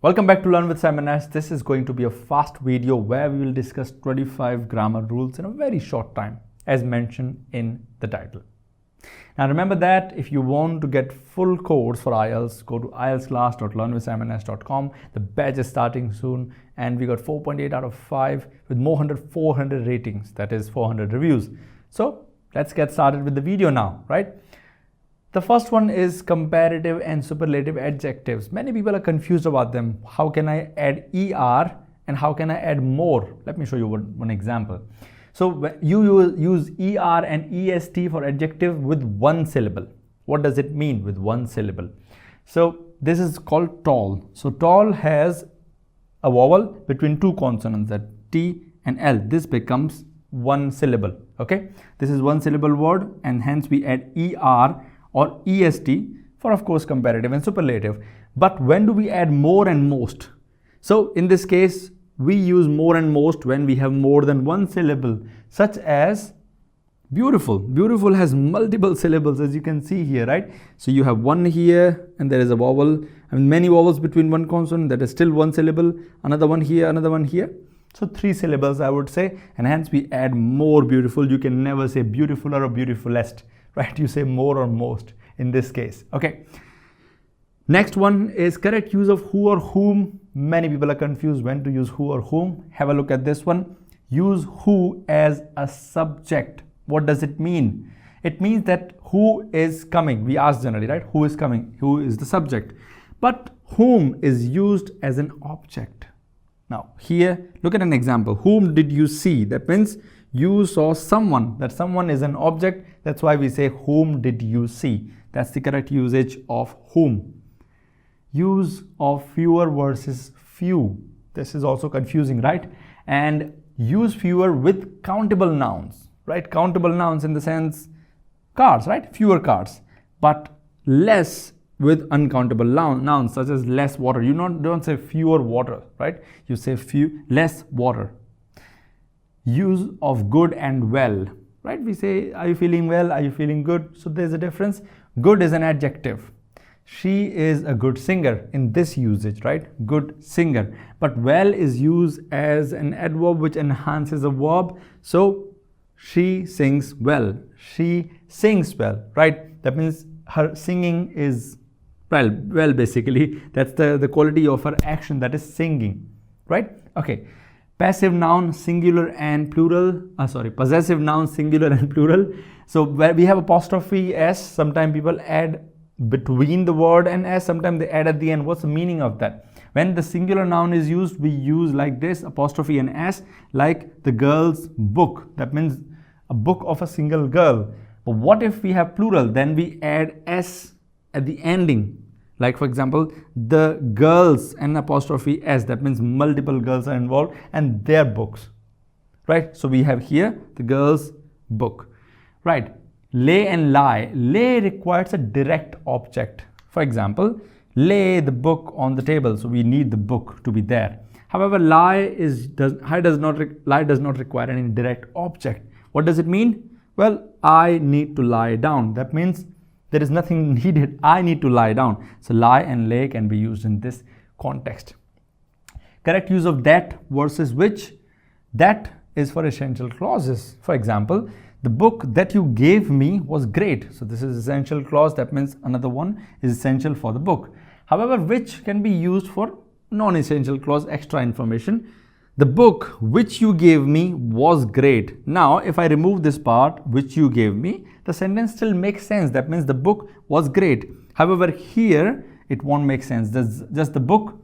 Welcome back to Learn with Simon Nash. This is going to be a fast video where we will discuss 25 grammar rules in a very short time, as mentioned in the title. Now remember that if you want to get full course for IELTS, go to ieltsclass.learnwithsimonnash.com. The batch is starting soon and we got 4.8 out of 5 with more than 400 ratings, that is 400 reviews. So let's get started with the video now, right? The first one is comparative and superlative adjectives. Many people are confused about them. How can I add ER and how can I add more? Let me show you one example. So you use ER and EST for adjective with one syllable. What does it mean with one syllable? So this is called tall. So tall has a vowel between two consonants, that T and L. This becomes one syllable, okay? This is one syllable word and hence we add ER or EST for, of course, comparative and superlative. But when do we add more and most? So in this case, we use more and most when we have more than one syllable, such as beautiful. Beautiful has multiple syllables, as you can see here, right? So you have one here and there is a vowel and many vowels between one consonant, that is still one syllable, another one here, another one here. So 3 syllables, I would say, and hence we add more beautiful. You can never say beautiful or a beautifulest, right? You say more or most in this case, okay? Next one is correct use of who or whom. Many people are confused when to use who or whom. Have a look at this one. Use who as a subject. What does it mean? It means that who is coming. We ask generally, right? Who is coming? Who is the subject? But whom is used as an object. Now here, look at an example. Whom did you see? That means you saw someone. That someone is an object. That's why we say whom did you see. That's the correct usage of whom. Use of fewer versus few. This is also confusing, right? And use fewer with countable nouns, right? Countable nouns in the sense cars, right? Fewer cars, but less with uncountable nouns such as less water. You don't say fewer water, right? You say less water. Use of good and well, right? We say, are you feeling well? Are you feeling good? So there's a difference. Good is an adjective. She is a good singer in this usage, right? Good singer. But well is used as an adverb which enhances a verb. So she sings well. She sings well, right? That means her singing is well basically. That's the quality of her action, that is singing, right? Okay. Passive noun singular and plural. Possessive noun singular and plural. So where we have apostrophe s, sometimes people add between the word and s, sometimes they add at the end. What's the meaning of that? When the singular noun is used, we use like this, apostrophe and s, like the girl's book. That means a book of a single girl. But what if we have plural? Then we add s at the ending. Like for example, the girls and apostrophe s, that means multiple girls are involved and their books, right? So we have here the girl's book, right? Lay and lie. Lay requires a direct object. For example, lay the book on the table. So we need the book to be there. However, lie does not require any direct object. What does it mean? Well, I need to lie down. That means there is nothing needed. I need to lie down. So lie and lay can be used in this context. Correct use of that versus which. That is for essential clauses. For example, the book that you gave me was great. So this is essential clause. That means another one is essential for the book. However, which can be used for non-essential clause, extra information. The book which you gave me was great. Now, if I remove this part, which you gave me, the sentence still makes sense. That means the book was great. However, here it won't make sense. There's just the book.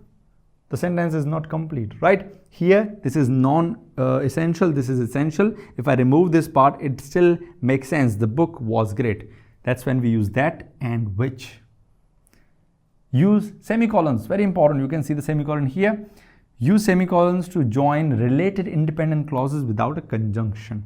The sentence is not complete, right? Here, this is non-essential. This is essential. If I remove this part, it still makes sense. The book was great. That's when we use that and which. Use semicolons. Very important. You can see the semicolon here. Use semicolons to join related independent clauses without a conjunction.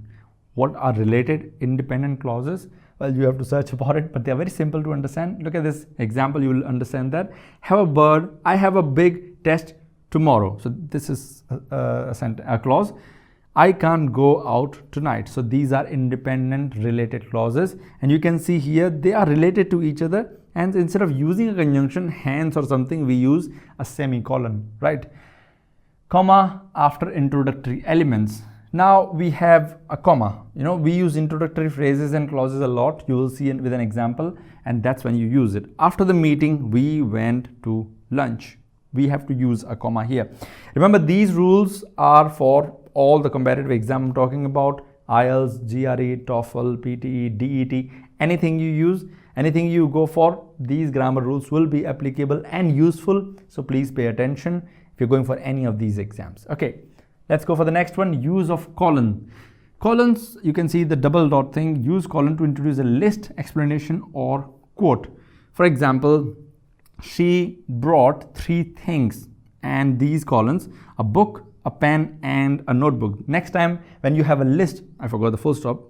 What are related independent clauses? Well, you have to search about it, but they are very simple to understand. Look at this example, you will understand that. Have a bird. I have a big test tomorrow. So this is a clause. I can't go out tonight. So these are independent related clauses, and you can see here they are related to each other, and instead of using a conjunction, hence or something, we use a semicolon, right? Comma after introductory elements. Now we have a comma. We use introductory phrases and clauses a lot. You will see it with an example, and that's when you use it. After the meeting, we went to lunch. We have to use a comma here. Remember, these rules are for all the comparative exam I'm talking about: IELTS, GRE, TOEFL, PTE, DET. Anything you use, anything you go for, these grammar rules will be applicable and useful. So please pay attention if you're going for any of these exams. Okay, let's go for the next one. Use of colon. Colons, you can see the double dot thing. Use colon to introduce a list, explanation, or quote. For example, she brought 3 things, and these colons: a book, a pen, and a notebook. Next time when you have a list, I forgot the full stop.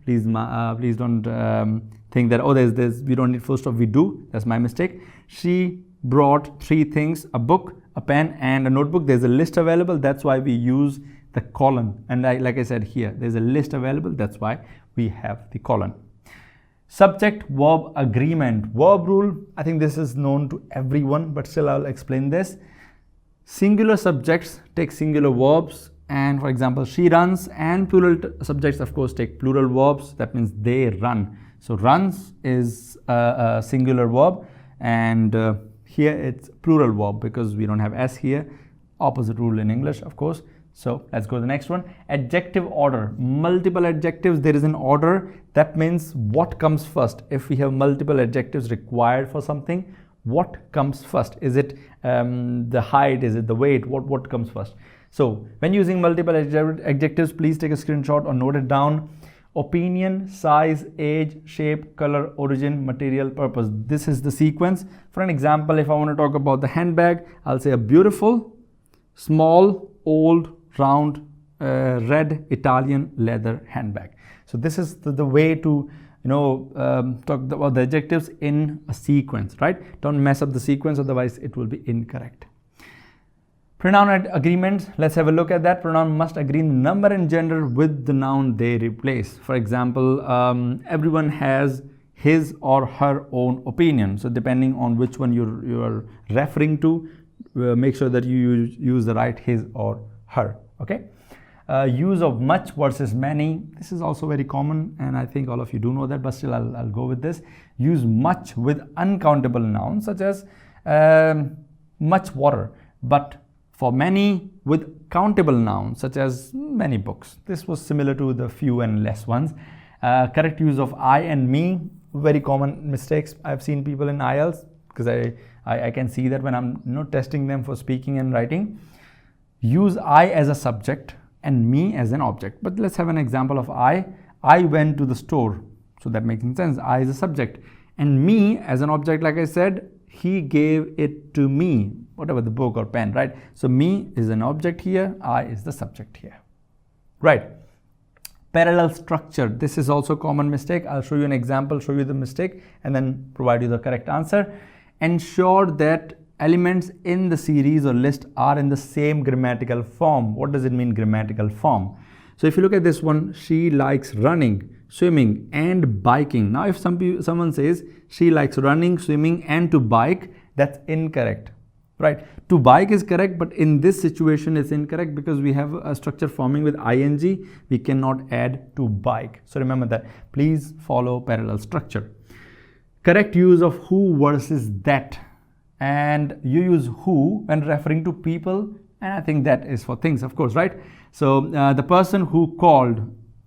please don't think that, oh, there's we don't need full stop. We do. That's my mistake. She brought 3 things: a book, a pen, and a notebook. There's a list available. That's why we use the colon. And like I said here, there's a list available. That's why we have the colon. Subject-verb agreement. Verb rule, I think this is known to everyone, but still I'll explain this. Singular subjects take singular verbs, and for example, she runs, and plural subjects, of course, take plural verbs. That means they run. So runs is a singular verb, and here it's plural verb because we don't have s here. Opposite rule in English, of course. So let's go to the next one. Adjective order. Multiple adjectives, there is an order. That means what comes first. If we have multiple adjectives required for something, what comes first? Is it the height? Is it the weight? What comes first? So when using multiple adjectives, please take a screenshot or note it down. Opinion, size, age, shape, color, origin, material, purpose. This is the sequence. For an example, if I want to talk about the handbag, I'll say a beautiful, small, old, round, red Italian leather handbag. So this is the way to talk about the adjectives in a sequence, right? Don't mess up the sequence, otherwise it will be incorrect. Pronoun agreements, let's have a look at that. Pronoun must agree in the number and gender with the noun they replace. For example, everyone has his or her own opinion. So depending on which one you're referring to, make sure that you use the right his or her. Okay. Use of much versus many. This is also very common, and I think all of you do know that, but still I'll go with this. Use much with uncountable nouns such as much water, but for many with countable nouns such as many books. This was similar to the few and less ones. Correct use of I and me. Very common mistakes I've seen people in IELTS, because I can see that when I'm testing them for speaking and writing. Use I as a subject and me as an object. But let's have an example of I. I went to the store. So that makes sense. I is a subject. And me as an object, like I said, he gave it to me. Whatever, the book or pen, right? So me is an object here. I is the subject here. Right. Parallel structure. This is also a common mistake. I'll show you an example, show you the mistake, and then provide you the correct answer. Ensure that elements in the series or list are in the same grammatical form. What does it mean, grammatical form? So if you look at this one, she likes running, swimming, and biking. Now if someone says she likes running, swimming, and to bike, that's incorrect, right? To bike is correct, but in this situation it's incorrect because we have a structure forming with ing. We cannot add to bike. So remember that. Please follow parallel structure. Correct use of who versus that. And you use who when referring to people, and I think that is for things, of course, right? So the person who called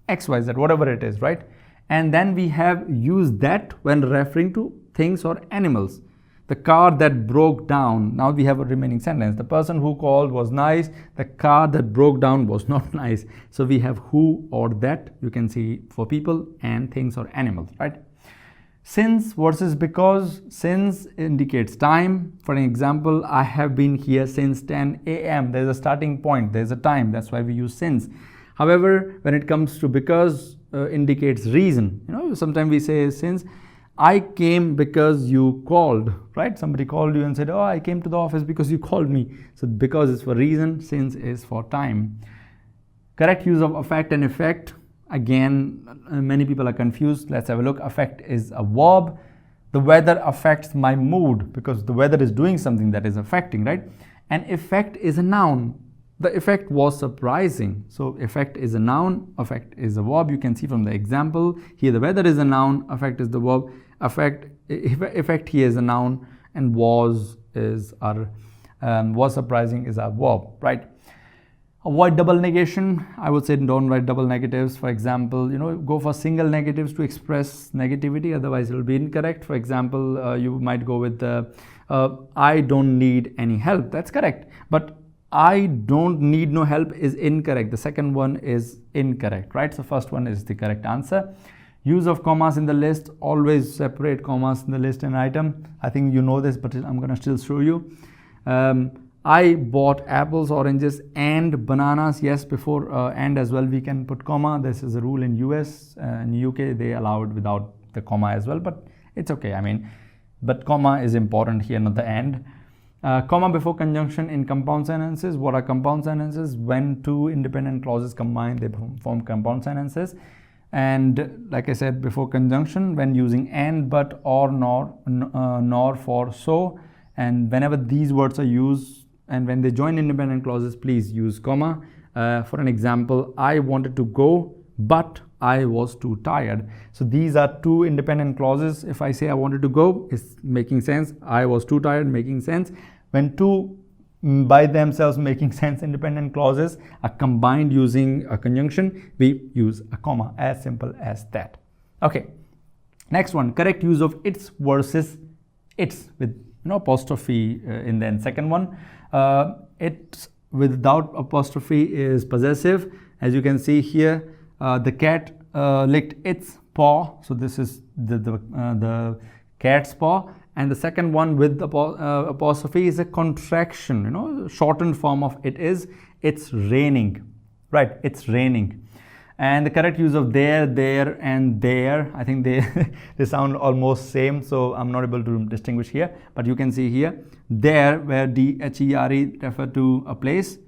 XYZ, whatever it is, right? And then we have used that when referring to things or animals. The car that broke down. Now we have a remaining sentence. The person who called was nice. The car that broke down was not nice. So we have who or that. You can see for people and things or animals, right? Since versus because. Since indicates time. For an example, I have been here since 10 a.m. There's a starting point. There's a time. That's why we use since. However, when it comes to because, indicates reason. Sometimes we say since. I came because you called, right? Somebody called you and said, oh, I came to the office because you called me. So because is for reason, since is for time. Correct use of affect and effect. Again, many people are confused. Let's have a look. Affect is a verb. The weather affects my mood because the weather is doing something that is affecting, right? And effect is a noun. The effect was surprising. So effect is a noun, affect is a verb. You can see from the example here, the weather is a noun, affect is the verb. Effect here is a noun, and was surprising is our verb, right? Avoid double negation. I would say don't write double negatives. For example, go for single negatives to express negativity, otherwise it will be incorrect. For example, you might go with I don't need any help. That's correct, but I don't need no help is incorrect. The second one is incorrect, right? So first one is the correct answer. Use of commas in the list. Always separate commas in the list and item. I think you know this, but I'm gonna still show you. I bought apples, oranges, and bananas. Yes, before and as well we can put comma. This is a rule in US. In UK they allow it without the comma as well, but it's okay. I mean, but comma is important here, not the and. Comma before conjunction in compound sentences. What are compound sentences? When two independent clauses combine, they form compound sentences. And like I said, before conjunction, when using and, but, or, nor, for, so, and whenever these words are used and when they join independent clauses, please use comma. For an example, I wanted to go, but I was too tired. So these are two independent clauses. If I say I wanted to go, it's making sense. I was too tired, making sense. When two by themselves making sense independent clauses are combined using a conjunction, we use a comma. As simple as that. Okay. Next one, correct use of its versus its with apostrophe in the end. Second one, it without apostrophe is possessive. As you can see here, the cat licked its paw. So this is the cat's paw. And the second one with the apostrophe is a contraction, shortened form of it is, it's raining, right? It's raining. And the correct use of there, and there, I think they sound almost same, so I'm not able to distinguish here. But you can see here, there, where D-H-E-R-E refer to a place,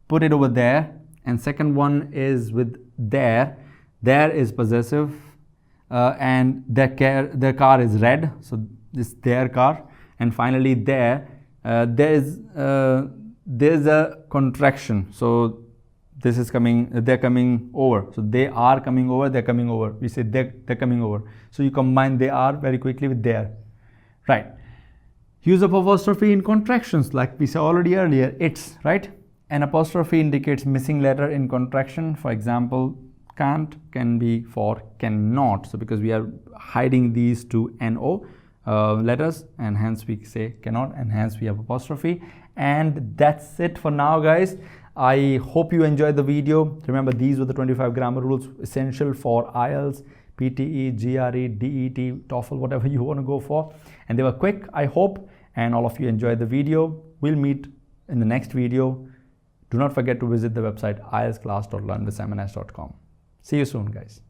put it over there. And second one is with there is possessive, and their car is red, so this their car. And finally there's a contraction, so this is they're coming over, so they are coming over, they're coming over. We say they're coming over, so you combine they are very quickly with there, right? Use of apostrophe in contractions, like we saw already earlier, it's, right? An apostrophe indicates missing letter in contraction. For example, can't can be for cannot. So because we are hiding these two NO letters, and hence we say cannot, and hence we have apostrophe. And that's it for now, guys. I hope you enjoyed the video. Remember, these were the 25 grammar rules essential for IELTS, PTE, GRE, DET, TOEFL, whatever you want to go for. And they were quick, I hope, and all of you enjoyed the video. We'll meet in the next video. Do not forget to visit the website ieltsclass.learnwithsimonash.com. See you soon, guys.